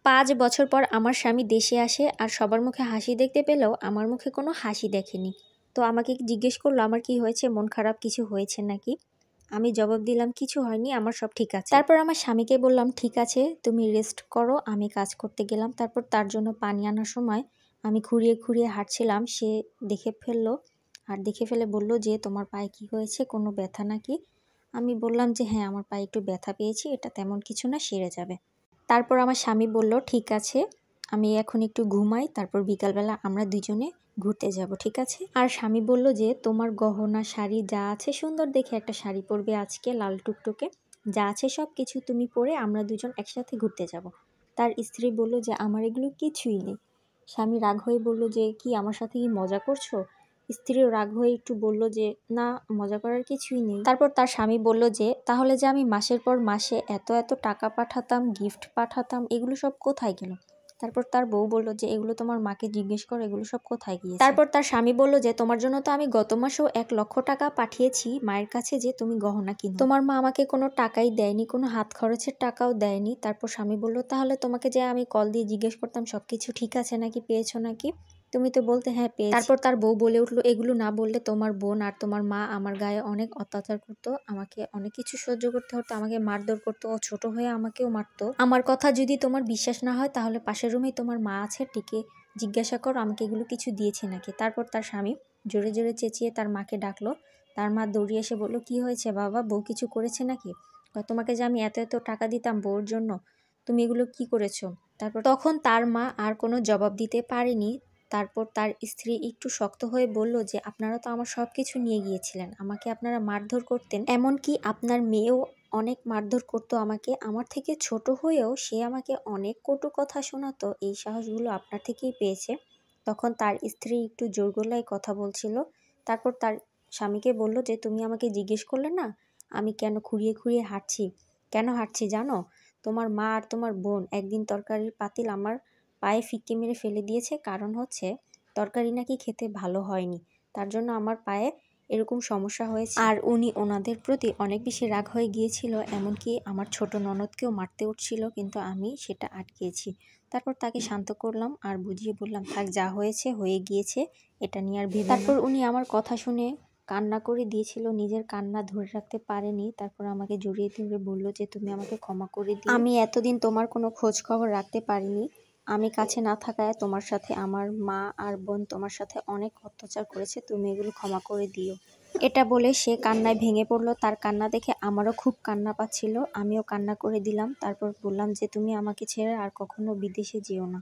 5 বছর পর আমার স্বামী দেশে আসে আর সবার মুখে হাসি দেখতে পেলেও আমার মুখে কোনো হাসি দেখেনি। তো আমাকে জিজ্ঞেস করলো আমার কি হয়েছে, মন খারাপ কিছু হয়েছে নাকি। আমি জবাব দিলাম কিছু হয়নি, আমার সব ঠিক আছে। তারপর আমার স্বামীকে বললাম ঠিক আছে তুমি রেস্ট করো, আমি কাজ করতে গেলাম। তারপর তার জন্য পানি আনার সময় আমি খুঁড়িয়ে খুঁড়িয়ে হাঁটছিলাম, সে দেখে ফেললো আর দেখে ফেলে বলল যে তোমার পায়ে কি হয়েছে, কোনো ব্যথা নাকি। আমি বললাম যে হ্যাঁ আমার পায়ে একটু ব্যথা পেয়েছি, এটা তেমন কিছু না, সেরে যাবে। তারপর আমার স্বামী বলল ঠিক আছে আমি এখন একটু ঘুমাই, তারপর বিকালবেলা আমরা দুজনে ঘুরতে যাব, ঠিক আছে। আর স্বামী বলল যে তোমার গহনা শাড়ি যা আছে, সুন্দর দেখে একটা শাড়ি পরবে আজকে লাল টুকটুকে, যা আছে সব কিছু তুমি পরে আমরা দুজন একসাথে ঘুরতে যাব। তার স্ত্রী বলল যে আমার এগুলো কিছুই নেই। স্বামী রাগ হয়ে বলল যে কি আমার সাথে কি মজা করছো। স্ত্রীও রাগ হয়ে একটু বলল যে না মজা করার কিছুই নেই। তারপর তার স্বামী বলল যে তাহলে যে আমি মাসের পর মাসে এত এত টাকা পাঠাতাম, গিফট পাঠাতাম, এগুলো সব কোথায় গেল। তারপর তার বউ বলল যে এগুলো তোমার মাকে জিজ্ঞেস করো এগুলো সব কোথায় গিয়েছে। তারপর তার স্বামী বলল যে তোমার জন্য তো আমি গত মাসেও 1 লক্ষ টাকা পাঠিয়েছি মায়ের কাছে যে তুমি গহনা কিনো, তোমার মা আমাকে কোনো টাকাই দেয়নি, কোনো হাত খরচের টাকাও দেয়নি। তারপর স্বামী বলল তাহলে তোমাকে যে আমি কল দিয়ে জিজ্ঞেস করতাম সবকিছু ঠিক আছে নাকি, পেয়েছো নাকি, তুমি তো বলতে হ্যাঁ পেয়েছি। তারপর তার বউ বলে উঠলো এগুলো না বললে তোমার বোন আর তোমার মা আমার গায়ে অনেক অত্যাচার করতো, আমাকে অনেক কিছু সহ্য করতে হতো, আমাকে মারধর করতো, ও ছোট হয়ে আমাকেও মারতো। আমার কথা যদি তোমার বিশ্বাস না হয় তাহলে পাশের রুমেই তোমার মা আছে, টিকে জিজ্ঞাসা করো আমাকে এগুলো কিছু দিয়েছে নাকি। তারপর তার স্বামী জোরে জোরে চেঁচিয়ে তার মাকে ডাকলো। তার মা দৌড়িয়ে এসে বললো কি হয়েছে বাবা, বউ কিছু করেছে নাকি। তোমাকে যে আমি এত এত টাকা দিতাম বউর জন্য, তুমি এগুলো কি করেছো। তারপর তখন তার মা আর কোনো জবাব দিতে পারেনি। তারপর তার স্ত্রী একটু শক্ত হয়ে বলল যে আপনারা তো আমার সব কিছু নিয়ে গিয়েছিলেন, আমাকে আপনারা মারধর করতেন, এমনকি আপনার মেয়েও অনেক মারধর করতো আমাকে, আমার থেকে ছোট হয়েও সে আমাকে অনেক কটু কথা শোনাতো, এই সাহসগুলো আপনার থেকেই পেয়েছে। তখন তার স্ত্রী একটু জোর গলায় কথা বলছিল। তারপর তার স্বামীকে বলল যে তুমি আমাকে জিজ্ঞেস করলে না আমি কেন খুঁড়িয়ে খুঁড়িয়ে হাঁটছি, কেন হাঁটছি জানো, তোমার মা আর তোমার বোন একদিন তরকারির পাতিল আমার পায়ে ফিক্কি মেরে ফেলে দিয়েছে, কারণ হচ্ছে তরকারি নাকি খেতে ভালো হয়নি, তার জন্য আমার পায়ে এরকম সমস্যা হয়েছে। আর উনি ওনাদের প্রতি অনেক বেশি রাগ হয়ে গিয়েছিল, এমনকি আমার ছোট ননদকেও মারতে উঠছিল, কিন্তু আমি সেটা আটকেছি। তারপর তাকে শান্ত করলাম আর বুঝিয়ে বললাম থাক যা হয়েছে হয়ে গিয়েছে, এটা নিয়ে আর ভেবে। তারপর উনি আমার কথা শুনে কান্না করে দিয়েছিল, নিজের কান্না ধরে রাখতে পারেনি। তারপর আমাকে জড়িয়ে ধরে বলল যে তুমি আমাকে ক্ষমা করে দিও, আমি এতদিন তোমার কোনো খোঁজ খবর রাখতে পারিনি, আমি কাছে না থাকায় তোমার সাথে আমার মা আর বোন তোমার সাথে অনেক অত্যাচার করেছে, তুমি এগুলো ক্ষমা করে দিও। এটা বলে সে কান্নায় ভেঙে পড়লো। তার কান্না দেখে আমারও খুব কান্না পাচ্ছিল, আমিও কান্না করে দিলাম। তারপর বললাম যে তুমি আমাকে ছেড়ে আর কখনো বিদেশে যেও না।